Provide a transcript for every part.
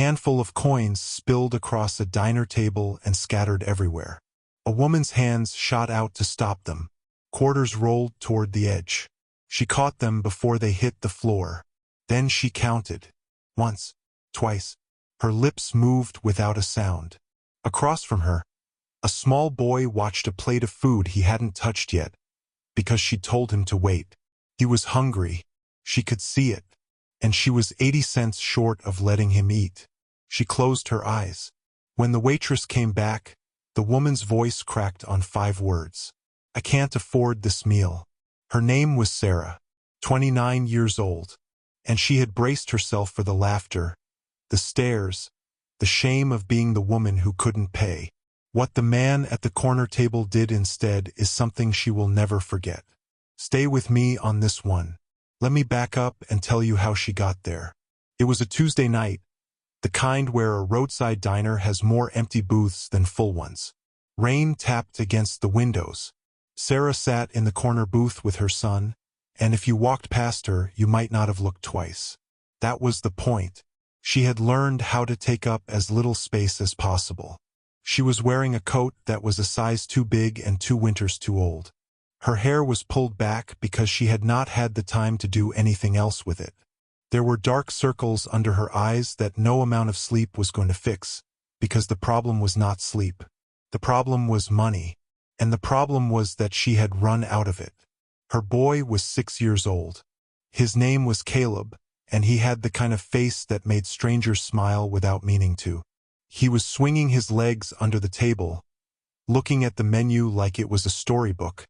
handful of coins spilled across a diner table and scattered everywhere. A woman's hands shot out to stop them. Quarters rolled toward the edge. She caught them before they hit the floor. Then she counted. Once, twice. Her lips moved without a sound. Across from her, a small boy watched a plate of food he hadn't touched yet, because she'd told him to wait. He was hungry. She could see it, and she was 80 cents short of letting him eat. She closed her eyes. When the waitress came back, the woman's voice cracked on 5 words. I can't afford this meal. Her name was Sarah, 29 years old, and she had braced herself for the laughter, the stares, the shame of being the woman who couldn't pay. What the man at the corner table did instead is something she will never forget. Stay with me on this one. Let me back up and tell you how she got there. It was a Tuesday night, the kind where a roadside diner has more empty booths than full ones. Rain tapped against the windows. Sarah sat in the corner booth with her son, and if you walked past her, you might not have looked twice. That was the point. She had learned how to take up as little space as possible. She was wearing a coat that was a size too big and 2 winters too old. Her hair was pulled back because she had not had the time to do anything else with it. There were dark circles under her eyes that no amount of sleep was going to fix, because the problem was not sleep. The problem was money, and the problem was that she had run out of it. Her boy was 6 years old. His name was Caleb, and he had the kind of face that made strangers smile without meaning to. He was swinging his legs under the table, looking at the menu like it was a storybook,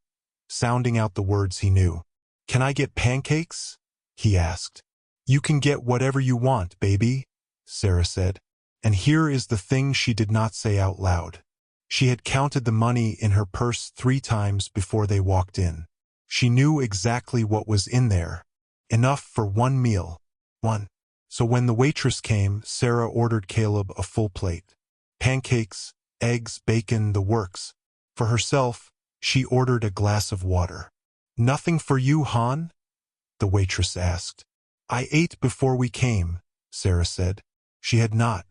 sounding out the words he knew. Can I get pancakes? He asked. You can get whatever you want, baby, Sarah said. And here is the thing she did not say out loud. She had counted the money in her purse 3 times before they walked in. She knew exactly what was in there. Enough for 1 meal. 1. So when the waitress came, Sarah ordered Caleb a full plate. Pancakes, eggs, bacon, the works. For herself, she ordered a glass of water. Nothing for you, hon? The waitress asked. I ate before we came, Sarah said. She had not.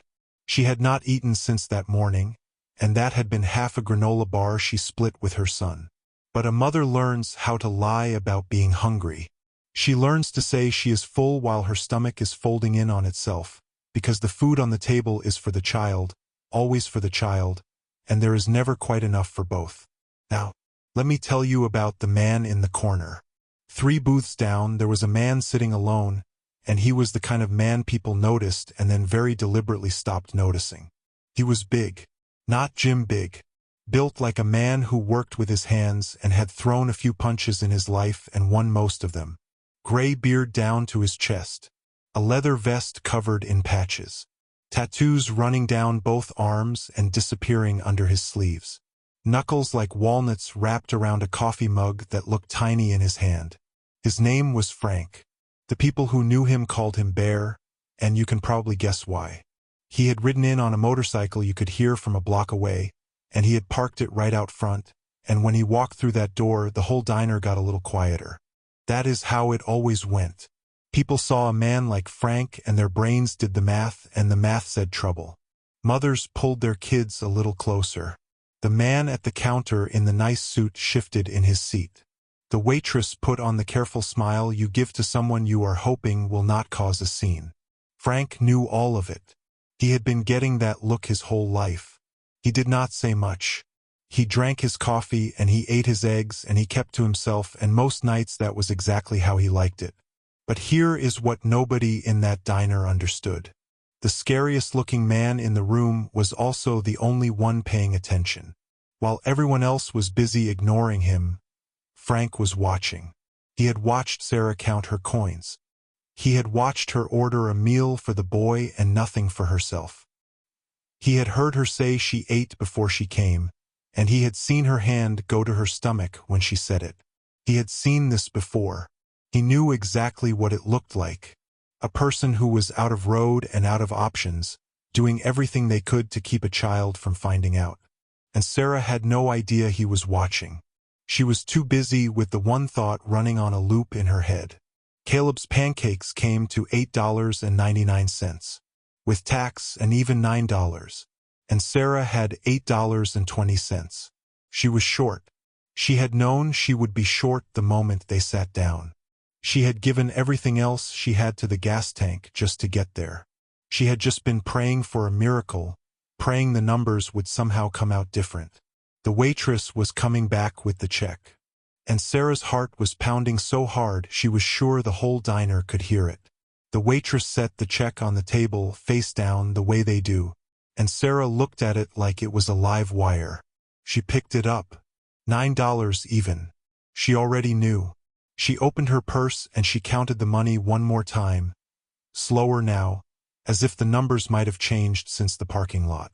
She had not eaten since that morning, and that had been half a granola bar she split with her son. But a mother learns how to lie about being hungry. She learns to say she is full while her stomach is folding in on itself, because the food on the table is for the child, always for the child, and there is never quite enough for both. Now, let me tell you about the man in the corner. 3 booths down, there was a man sitting alone, and he was the kind of man people noticed and then very deliberately stopped noticing. He was big, not Jim big, built like a man who worked with his hands and had thrown a few punches in his life and won most of them. Gray beard down to his chest, a leather vest covered in patches, tattoos running down both arms and disappearing under his sleeves, knuckles like walnuts wrapped around a coffee mug that looked tiny in his hand. His name was Frank. The people who knew him called him Bear, and you can probably guess why. He had ridden in on a motorcycle you could hear from a block away, and he had parked it right out front, and when he walked through that door, the whole diner got a little quieter. That is how it always went. People saw a man like Frank and their brains did the math, and the math said trouble. Mothers pulled their kids a little closer. The man at the counter in the nice suit shifted in his seat. The waitress put on the careful smile you give to someone you are hoping will not cause a scene. Frank knew all of it. He had been getting that look his whole life. He did not say much. He drank his coffee and he ate his eggs and he kept to himself, and most nights that was exactly how he liked it. But here is what nobody in that diner understood. The scariest-looking man in the room was also the only one paying attention. While everyone else was busy ignoring him, Frank was watching. He had watched Sarah count her coins. He had watched her order a meal for the boy and nothing for herself. He had heard her say she ate before she came, and he had seen her hand go to her stomach when she said it. He had seen this before. He knew exactly what it looked like. A person who was out of road and out of options, doing everything they could to keep a child from finding out. And Sarah had no idea he was watching. She was too busy with the one thought running on a loop in her head. Caleb's pancakes came to $8.99. with tax and even $9. And Sarah had $8.20. She was short. She had known she would be short the moment they sat down. She had given everything else she had to the gas tank just to get there. She had just been praying for a miracle, praying the numbers would somehow come out different. The waitress was coming back with the check. And Sarah's heart was pounding so hard she was sure the whole diner could hear it. The waitress set the check on the table, face down, the way they do, and Sarah looked at it like it was a live wire. She picked it up. $9 even. She already knew. She opened her purse and she counted the money one more time. Slower now, as if the numbers might have changed since the parking lot.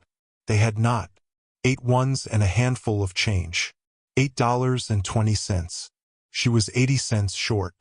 They had not. 8 ones and a handful of change. $8.20. She was 80 cents short.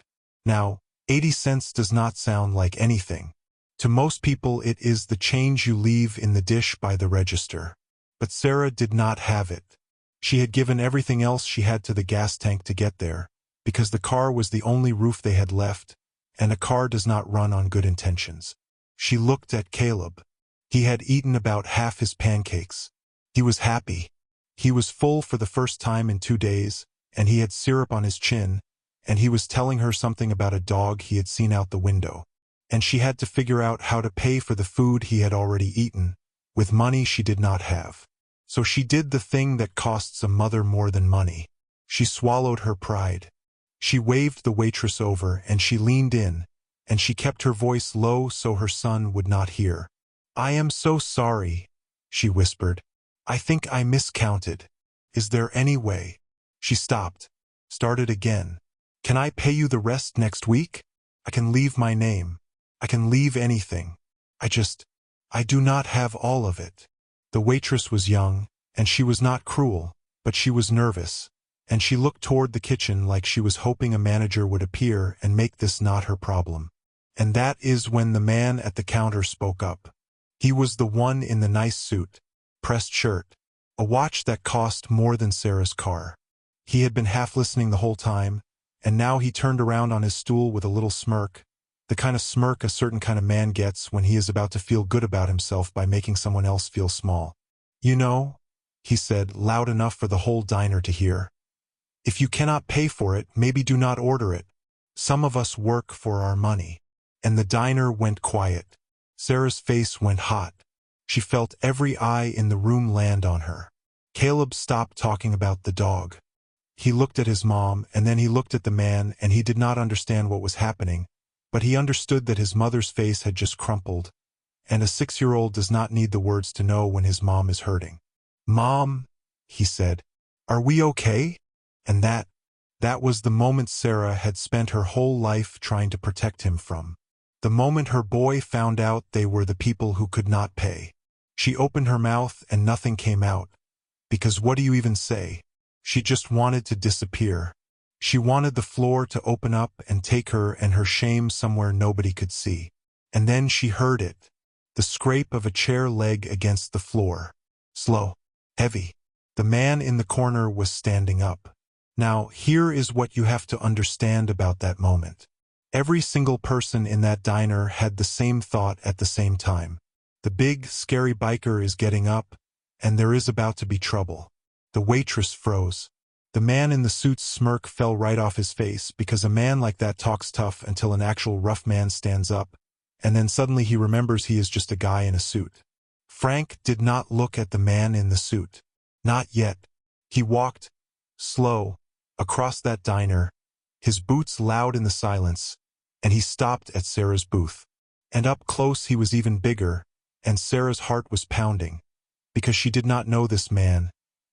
Now, 80 cents does not sound like anything. To most people it is the change you leave in the dish by the register. But Sarah did not have it. She had given everything else she had to the gas tank to get there, because the car was the only roof they had left, and a car does not run on good intentions. She looked at Caleb. He had eaten about half his pancakes. He was happy. He was full for the first time in 2 days, and he had syrup on his chin, and he was telling her something about a dog he had seen out the window. And she had to figure out how to pay for the food he had already eaten, with money she did not have. So she did the thing that costs a mother more than money. She swallowed her pride. She waved the waitress over and she leaned in, and she kept her voice low so her son would not hear. "I am so sorry," she whispered. "I think I miscounted. Is there any way?" She stopped, started again. "Can I pay you the rest next week? I can leave my name. I can leave anything. I do not have all of it." The waitress was young, and she was not cruel, but she was nervous, and she looked toward the kitchen like she was hoping a manager would appear and make this not her problem. And that is when the man at the counter spoke up. He was the one in the nice suit, pressed shirt, a watch that cost more than Sarah's car. He had been half listening the whole time, and now he turned around on his stool with a little smirk, the kind of smirk a certain kind of man gets when he is about to feel good about himself by making someone else feel small. "You know," he said, loud enough for the whole diner to hear, "if you cannot pay for it, maybe do not order it. Some of us work for our money." And the diner went quiet. Sarah's face went hot. She felt every eye in the room land on her. Caleb stopped talking about the dog. He looked at his mom, and then he looked at the man, and he did not understand what was happening, but he understood that his mother's face had just crumpled, and a 6-year-old does not need the words to know when his mom is hurting. "Mom," he said, "are we okay?" And that was the moment Sarah had spent her whole life trying to protect him from. The moment her boy found out they were the people who could not pay. She opened her mouth and nothing came out, because what do you even say? She just wanted to disappear. She wanted the floor to open up and take her and her shame somewhere nobody could see. And then she heard it, the scrape of a chair leg against the floor. Slow, heavy. The man in the corner was standing up. Now, here is what you have to understand about that moment. Every single person in that diner had the same thought at the same time. The big, scary biker is getting up, and there is about to be trouble. The waitress froze. The man in the suit's smirk fell right off his face because a man like that talks tough until an actual rough man stands up, and then suddenly he remembers he is just a guy in a suit. Frank did not look at the man in the suit. Not yet. He walked, slow, across that diner, his boots loud in the silence, and he stopped at Sarah's booth. And up close he was even bigger, and Sarah's heart was pounding, because she did not know this man,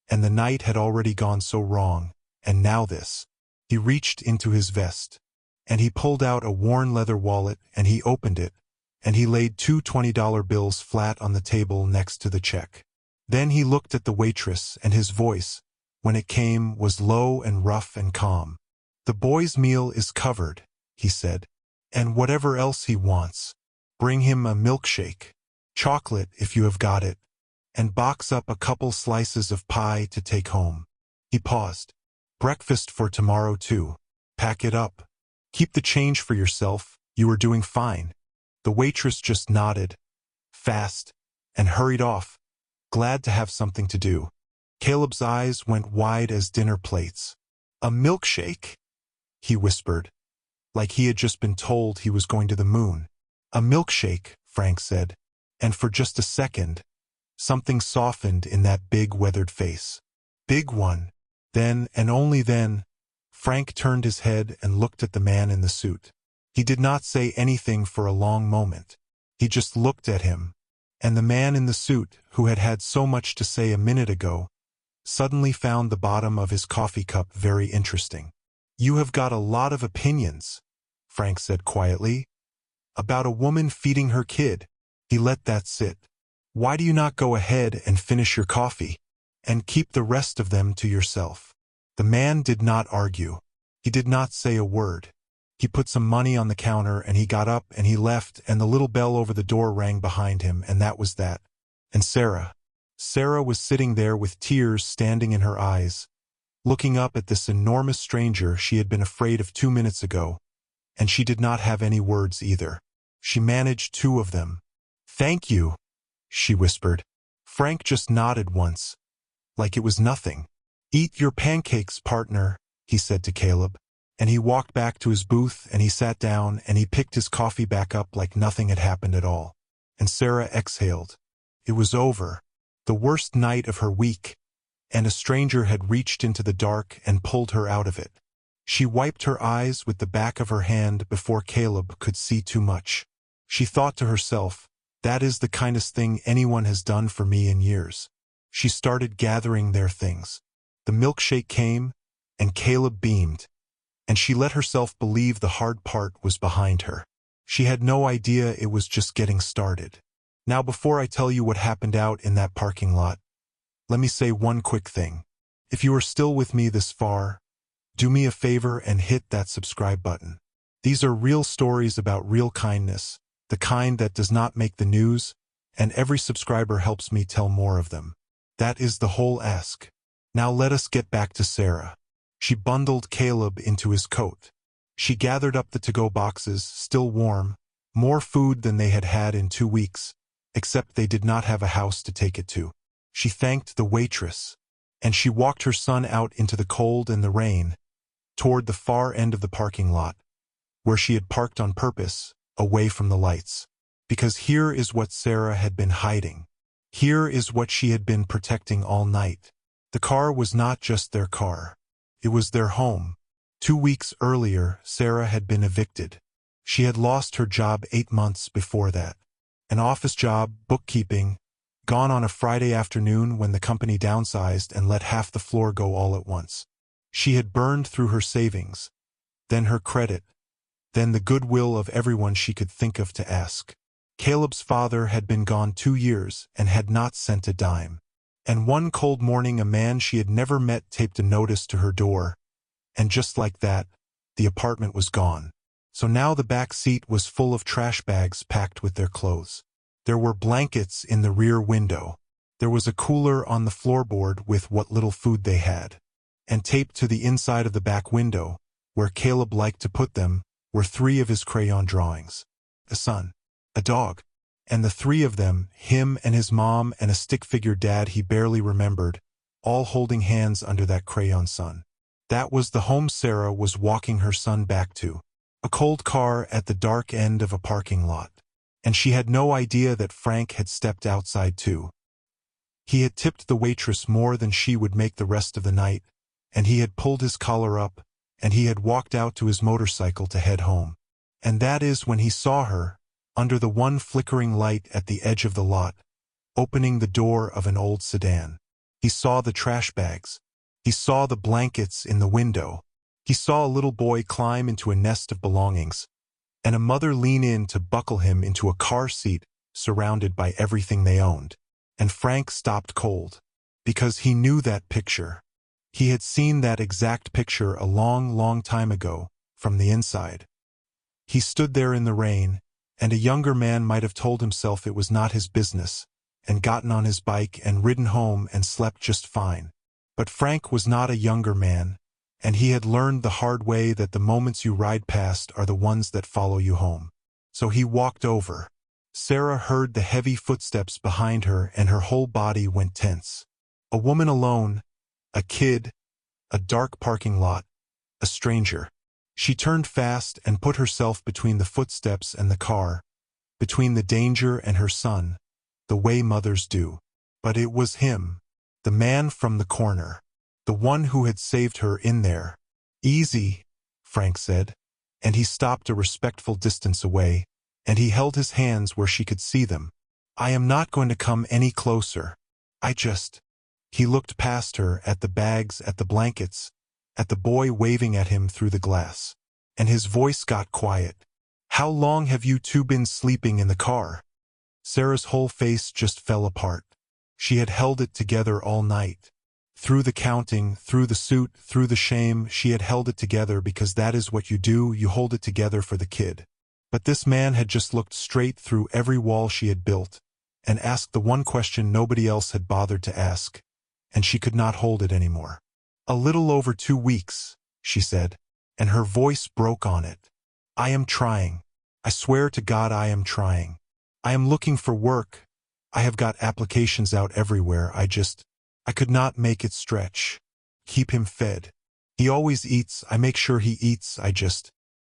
and the night had already gone so wrong, and now this. He reached into his vest, and he pulled out a worn leather wallet, and he opened it, and he laid 2 $20 bills flat on the table next to the check. Then he looked at the waitress, and his voice, when it came, was low and rough and calm. "The boy's meal is covered," he said, "and whatever else he wants. Bring him a milkshake, chocolate if you have got it, and box up a couple slices of pie to take home." He paused. "Breakfast for tomorrow too. Pack it up. Keep the change for yourself, you are doing fine." The waitress just nodded, fast, and hurried off, glad to have something to do. Caleb's eyes went wide as dinner plates. "A milkshake?" he whispered, like he had just been told he was going to the moon. "A milkshake," Frank said, and for just a second, something softened in that big weathered face. "Big one." Then, and only then, Frank turned his head and looked at the man in the suit. He did not say anything for a long moment. He just looked at him, and the man in the suit, who had had so much to say a minute ago, suddenly found the bottom of his coffee cup very interesting. "You have got a lot of opinions," Frank said quietly, "about a woman feeding her kid." He let that sit. "Why do you not go ahead and finish your coffee, and keep the rest of them to yourself?" The man did not argue. He did not say a word. He put some money on the counter, and he got up and he left, and the little bell over the door rang behind him, and that was that. And Sarah was sitting there with tears standing in her eyes, looking up at this enormous stranger she had been afraid of 2 minutes ago, and she did not have any words either. She managed 2 of them. "Thank you," she whispered. Frank just nodded once, like it was nothing. "Eat your pancakes, partner," he said to Caleb, and he walked back to his booth and he sat down and he picked his coffee back up like nothing had happened at all. And Sarah exhaled. It was over. The worst night of her week, and a stranger had reached into the dark and pulled her out of it. She wiped her eyes with the back of her hand before Caleb could see too much. She thought to herself, "That is the kindest thing anyone has done for me in years." She started gathering their things. The milkshake came, and Caleb beamed, and she let herself believe the hard part was behind her. She had no idea it was just getting started. Now, before I tell you what happened out in that parking lot, let me say one quick thing. If you are still with me this far, do me a favor and hit that subscribe button. These are real stories about real kindness, the kind that does not make the news, and every subscriber helps me tell more of them. That is the whole ask. Now let us get back to Sarah. She bundled Caleb into his coat. She gathered up the to-go boxes, still warm, more food than they had had in 2 weeks, except they did not have a house to take it to. She thanked the waitress, and she walked her son out into the cold and the rain, toward the far end of the parking lot, where she had parked on purpose, away from the lights. Because here is what Sarah had been hiding. Here is what she had been protecting all night. The car was not just their car. It was their home. 2 weeks earlier, Sarah had been evicted. She had lost her job 8 months before that. An office job, bookkeeping, gone on a Friday afternoon when the company downsized and let half the floor go all at once. She had burned through her savings, then her credit, then the goodwill of everyone she could think of to ask. Caleb's father had been gone 2 years and had not sent a dime. And one cold morning a man she had never met taped a notice to her door, and just like that, the apartment was gone. So now the back seat was full of trash bags packed with their clothes. There were blankets in the rear window. There was a cooler on the floorboard with what little food they had. And taped to the inside of the back window, where Caleb liked to put them, were 3 of his crayon drawings. A son, a dog, and the 3 of them, him and his mom and a stick-figure dad he barely remembered, all holding hands under that crayon sun. That was the home Sarah was walking her son back to. A cold car at the dark end of a parking lot. And she had no idea that Frank had stepped outside too. He had tipped the waitress more than she would make the rest of the night, and he had pulled his collar up, and he had walked out to his motorcycle to head home. And that is when he saw her, under the one flickering light at the edge of the lot, opening the door of an old sedan. He saw the trash bags. He saw the blankets in the window. He saw a little boy climb into a nest of belongings, and a mother lean in to buckle him into a car seat surrounded by everything they owned. And Frank stopped cold, because he knew that picture. He had seen that exact picture a long, long time ago, from the inside. He stood there in the rain, and a younger man might have told himself it was not his business, and gotten on his bike and ridden home and slept just fine. But Frank was not a younger man, and he had learned the hard way that the moments you ride past are the ones that follow you home. So he walked over. Sarah heard the heavy footsteps behind her and her whole body went tense. A woman alone, a kid, a dark parking lot, a stranger. She turned fast and put herself between the footsteps and the car, between the danger and her son, the way mothers do. But it was him, the man from the corner, the one who had saved her in there. "Easy," Frank said, and he stopped a respectful distance away, and he held his hands where she could see them. "I am not going to come any closer. I just—" He looked past her, at the bags, at the blankets, at the boy waving at him through the glass. And his voice got quiet. "How long have you two been sleeping in the car?" Sarah's whole face just fell apart. She had held it together all night. Through the counting, through the suit, through the shame, she had held it together because that is what you do, you hold it together for the kid. But this man had just looked straight through every wall she had built and asked the one question nobody else had bothered to ask, and she could not hold it anymore. "A little over 2 weeks," she said, and her voice broke on it. "I am trying. I swear to God I am trying. I am looking for work. I have got applications out everywhere. I could not make it stretch. Keep him fed. He always eats. I make sure he eats.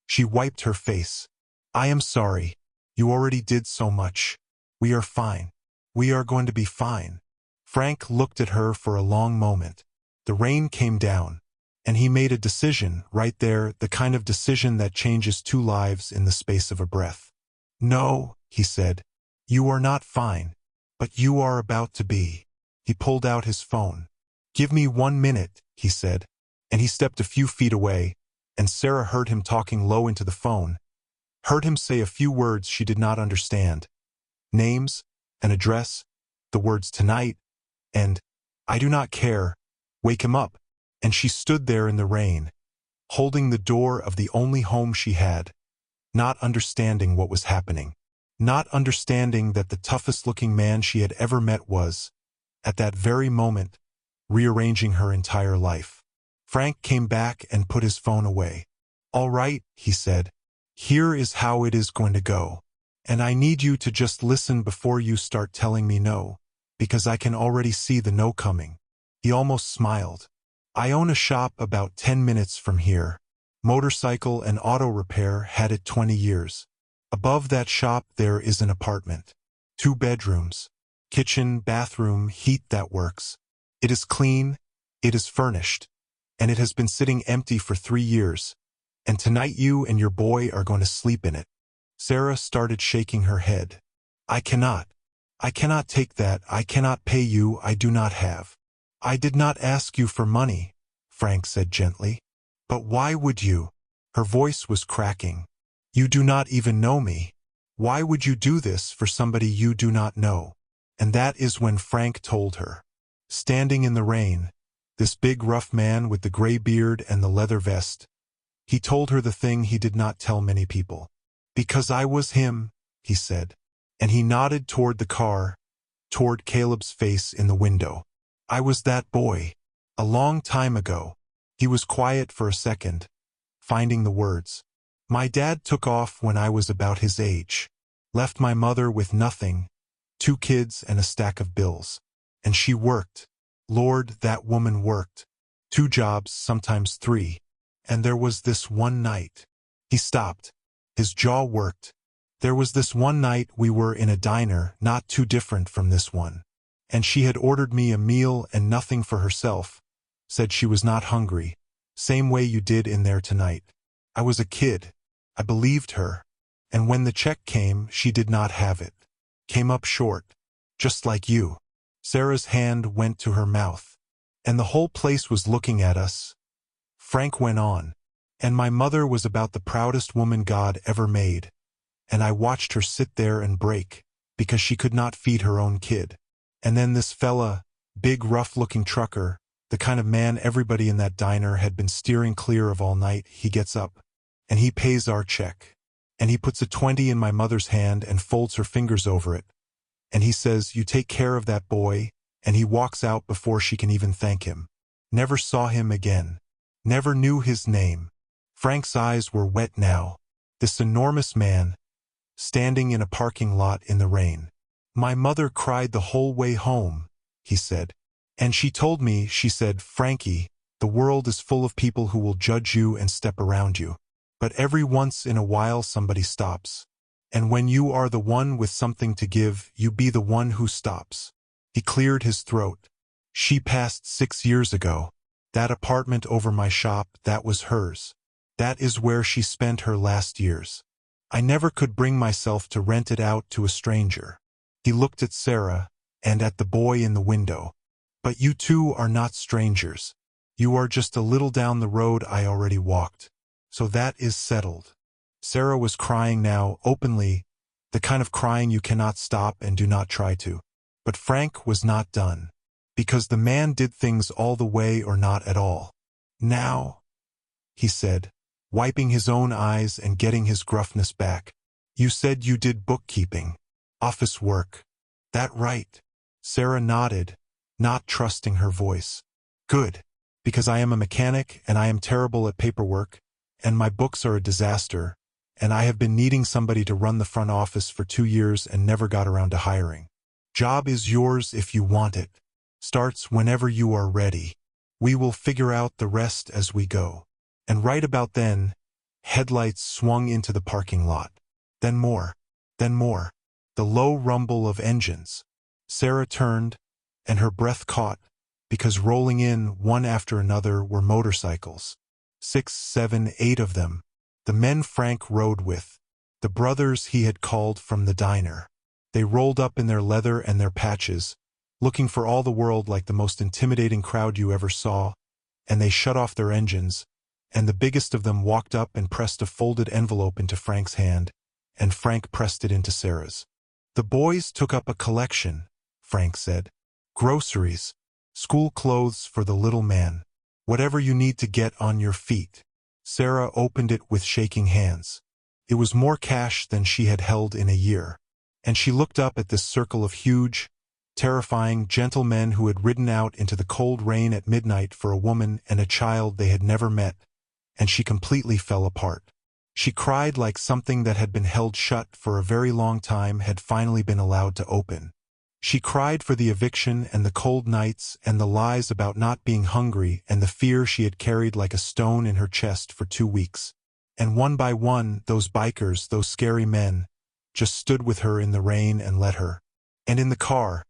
She wiped her face. "I am sorry. You already did so much. We are fine. We are going to be fine." Frank looked at her for a long moment. The rain came down, and he made a decision right there, the kind of decision that changes 2 lives in the space of a breath. "No," he said, "you are not fine, but you are about to be." He pulled out his phone. "Give me 1 minute," he said, and he stepped a few feet away, and Sarah heard him talking low into the phone, heard him say a few words she did not understand. Names, an address, the words "tonight," and "I do not care, wake him up," and she stood there in the rain, holding the door of the only home she had, not understanding what was happening, not understanding that the toughest-looking man she had ever met was, at that very moment, rearranging her entire life. Frank came back and put his phone away. "All right," he said, "here is how it is going to go. And I need you to just listen before you start telling me no, because I can already see the no coming." He almost smiled. "I own a shop about 10 minutes from here. Motorcycle and auto repair, had it 20 years. Above that shop there is an apartment. 2 bedrooms. Kitchen, bathroom, heat that works. It is clean, it is furnished, and it has been sitting empty for 3 years. And tonight you and your boy are going to sleep in it." Sarah started shaking her head. I cannot take that. I cannot pay you. I do not have." "I did not ask you for money," Frank said gently. "But why would you?" Her voice was cracking. "You do not even know me. Why would you do this for somebody you do not know?" And that is when Frank told her. Standing in the rain, this big rough man with the gray beard and the leather vest, he told her the thing he did not tell many people. "Because I was him," he said, and he nodded toward the car, toward Caleb's face in the window. "I was that boy. A long time ago." He was quiet for a second, finding the words. "My dad took off when I was about his age. Left my mother with nothing, 2 kids and a stack of bills. And she worked. Lord, that woman worked. 2 jobs, sometimes 3. And there was this one night." He stopped. His jaw worked. "There was this one night we were in a diner not too different from this one. And she had ordered me a meal and nothing for herself. Said she was not hungry. Same way you did in there tonight. I was a kid. I believed her. And when the check came, she did not have it. Came up short. Just like you." Sarah's hand went to her mouth. "And the whole place was looking at us." Frank went on. "And my mother was about the proudest woman God ever made. And I watched her sit there and break, because she could not feed her own kid. And then this fella, big rough-looking trucker, the kind of man everybody in that diner had been steering clear of all night, he gets up, and he pays our check. And he puts a 20 in my mother's hand and folds her fingers over it. And he says, 'You take care of that boy,' and he walks out before she can even thank him. Never saw him again. Never knew his name." Frank's eyes were wet now. This enormous man, standing in a parking lot in the rain. "My mother cried the whole way home," he said. "And she told me, she said, Frankie, the world is full of people who will judge you and step around you. But every once in a while somebody stops. And when you are the one with something to give, you be the one who stops." He cleared his throat. "She passed 6 years ago. That apartment over my shop, that was hers. That is where she spent her last years. I never could bring myself to rent it out to a stranger." He looked at Sarah and at the boy in the window. "But you two are not strangers. You are just a little down the road I already walked. So that is settled." Sarah was crying now, openly, the kind of crying you cannot stop and do not try to. But Frank was not done. Because the man did things all the way or not at all. "Now," he said, wiping his own eyes and getting his gruffness back, "you said you did bookkeeping. Office work. That right?" Sarah nodded, not trusting her voice. "Good. Because I am a mechanic and I am terrible at paperwork, and my books are a disaster, and I have been needing somebody to run the front office for 2 years and never got around to hiring. Job is yours if you want it. Starts whenever you are ready. We will figure out the rest as we go." And right about then, headlights swung into the parking lot. Then more. Then more. The low rumble of engines. Sarah turned, and her breath caught, because rolling in, one after another, were motorcycles. 6, 7, 8 of them. The men Frank rode with. The brothers he had called from the diner. They rolled up in their leather and their patches, looking for all the world like the most intimidating crowd you ever saw, and they shut off their engines, and the biggest of them walked up and pressed a folded envelope into Frank's hand, and Frank pressed it into Sarah's. "The boys took up a collection," Frank said. "Groceries, school clothes for the little man, whatever you need to get on your feet." Sarah opened it with shaking hands. It was more cash than she had held in a year, and she looked up at this circle of huge, terrifying, gentle men who had ridden out into the cold rain at midnight for a woman and a child they had never met, and she completely fell apart. She cried like something that had been held shut for a very long time had finally been allowed to open. She cried for the eviction and the cold nights and the lies about not being hungry and the fear she had carried like a stone in her chest for 2 weeks. And one by one, those bikers, those scary men, just stood with her in the rain and let her. And in the car,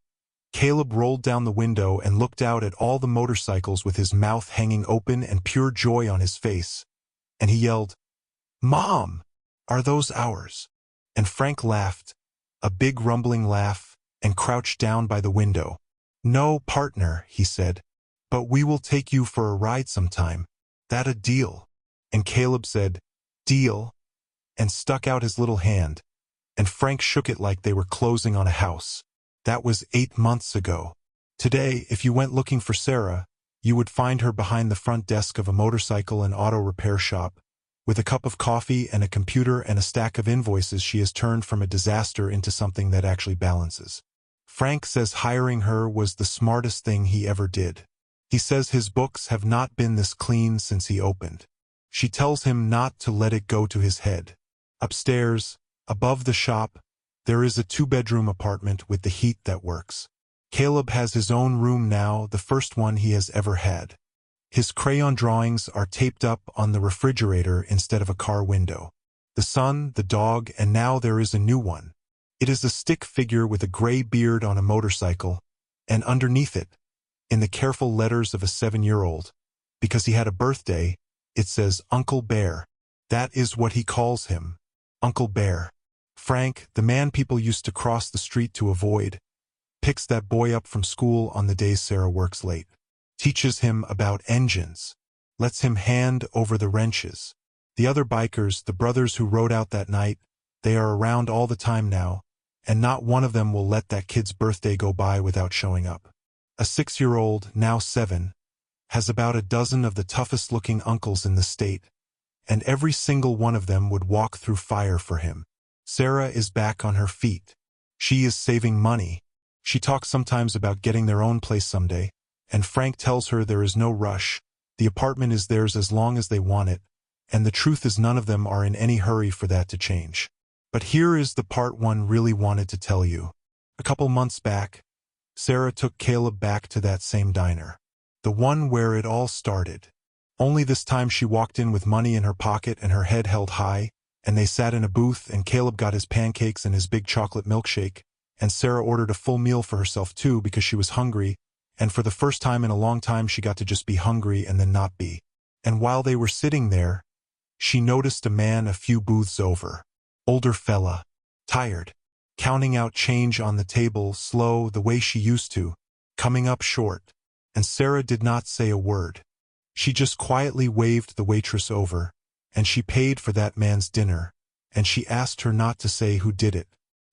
Caleb rolled down the window and looked out at all the motorcycles with his mouth hanging open and pure joy on his face. And he yelled, "Mom, are those ours?" And Frank laughed, a big rumbling laugh, and crouched down by the window. "No, partner," he said, "but we will take you for a ride sometime. That a deal?" And Caleb said, "Deal," and stuck out his little hand, and Frank shook it like they were closing on a house. That was 8 months ago. Today, if you went looking for Sarah, you would find her behind the front desk of a motorcycle and auto repair shop, with a cup of coffee and a computer and a stack of invoices. She has turned from a disaster into something that actually balances. Frank says hiring her was the smartest thing he ever did. He says his books have not been this clean since he opened. She tells him not to let it go to his head. Upstairs, above the shop, there is a 2-bedroom apartment with the heat that works. Caleb has his own room now, the first one he has ever had. His crayon drawings are taped up on the refrigerator instead of a car window. The sun, the dog, and now there is a new one. It is a stick figure with a gray beard on a motorcycle, and underneath it, in the careful letters of a 7-year-old, because he had a birthday, it says Uncle Bear. That is what he calls him, Uncle Bear. Frank, the man people used to cross the street to avoid, picks that boy up from school on the days Sarah works late, teaches him about engines, lets him hand over the wrenches. The other bikers, the brothers who rode out that night, they are around all the time now, and not one of them will let that kid's birthday go by without showing up. A 6-year-old, now 7, has about a dozen of the toughest-looking uncles in the state, and every single one of them would walk through fire for him. Sarah is back on her feet. She is saving money. She talks sometimes about getting their own place someday, and Frank tells her there is no rush. The apartment is theirs as long as they want it, and the truth is none of them are in any hurry for that to change. But here is the part one really wanted to tell you. A couple months back, Sarah took Caleb back to that same diner. The one where it all started. Only this time she walked in with money in her pocket and her head held high, and they sat in a booth and Caleb got his pancakes and his big chocolate milkshake, and Sarah ordered a full meal for herself too because she was hungry, and for the first time in a long time she got to just be hungry and then not be. And while they were sitting there, she noticed a man a few booths over. Older fella, tired, counting out change on the table slow the way she used to, coming up short. And Sarah did not say a word. She just quietly waved the waitress over, and she paid for that man's dinner, and she asked her not to say who did it.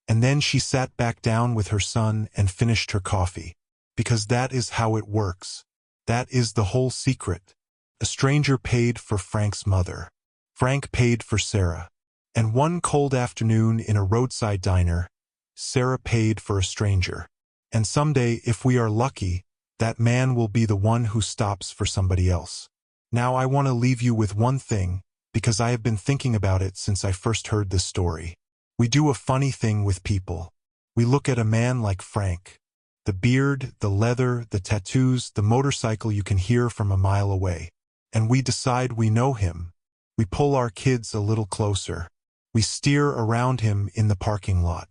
And then she sat back down with her son and finished her coffee. Because that is how it works. That is the whole secret. A stranger paid for Frank's mother. Frank paid for Sarah. And one cold afternoon in a roadside diner, Sarah paid for a stranger. And someday, if we are lucky, that man will be the one who stops for somebody else. Now I want to leave you with one thing, because I have been thinking about it since I first heard this story. We do a funny thing with people. We look at a man like Frank. The beard, the leather, the tattoos, the motorcycle you can hear from a mile away. And we decide we know him. We pull our kids a little closer. We steer around him in the parking lot.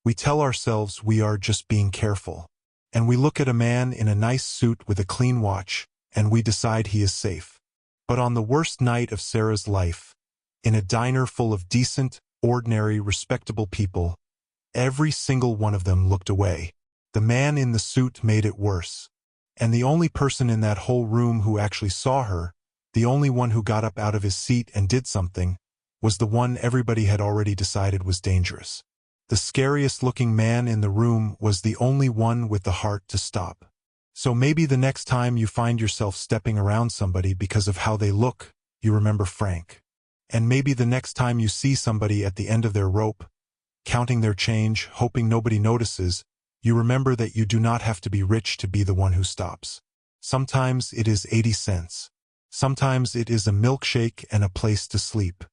We tell ourselves we are just being careful. And we look at a man in a nice suit with a clean watch, and we decide he is safe. But on the worst night of Sarah's life, in a diner full of decent, ordinary, respectable people, every single one of them looked away. The man in the suit made it worse. And the only person in that whole room who actually saw her, the only one who got up out of his seat and did something, was the one everybody had already decided was dangerous. The scariest-looking man in the room was the only one with the heart to stop. So maybe the next time you find yourself stepping around somebody because of how they look, you remember Frank. And maybe the next time you see somebody at the end of their rope, counting their change, hoping nobody notices, you remember that you do not have to be rich to be the one who stops. Sometimes it is 80 cents. Sometimes it is a milkshake and a place to sleep.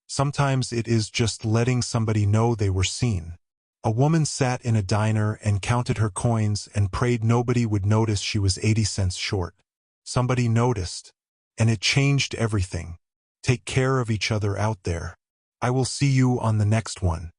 Sometimes it is just letting somebody know they were seen. A woman sat in a diner and counted her coins and prayed nobody would notice she was 80 cents short. Somebody noticed, and it changed everything. Take care of each other out there. I will see you on the next one.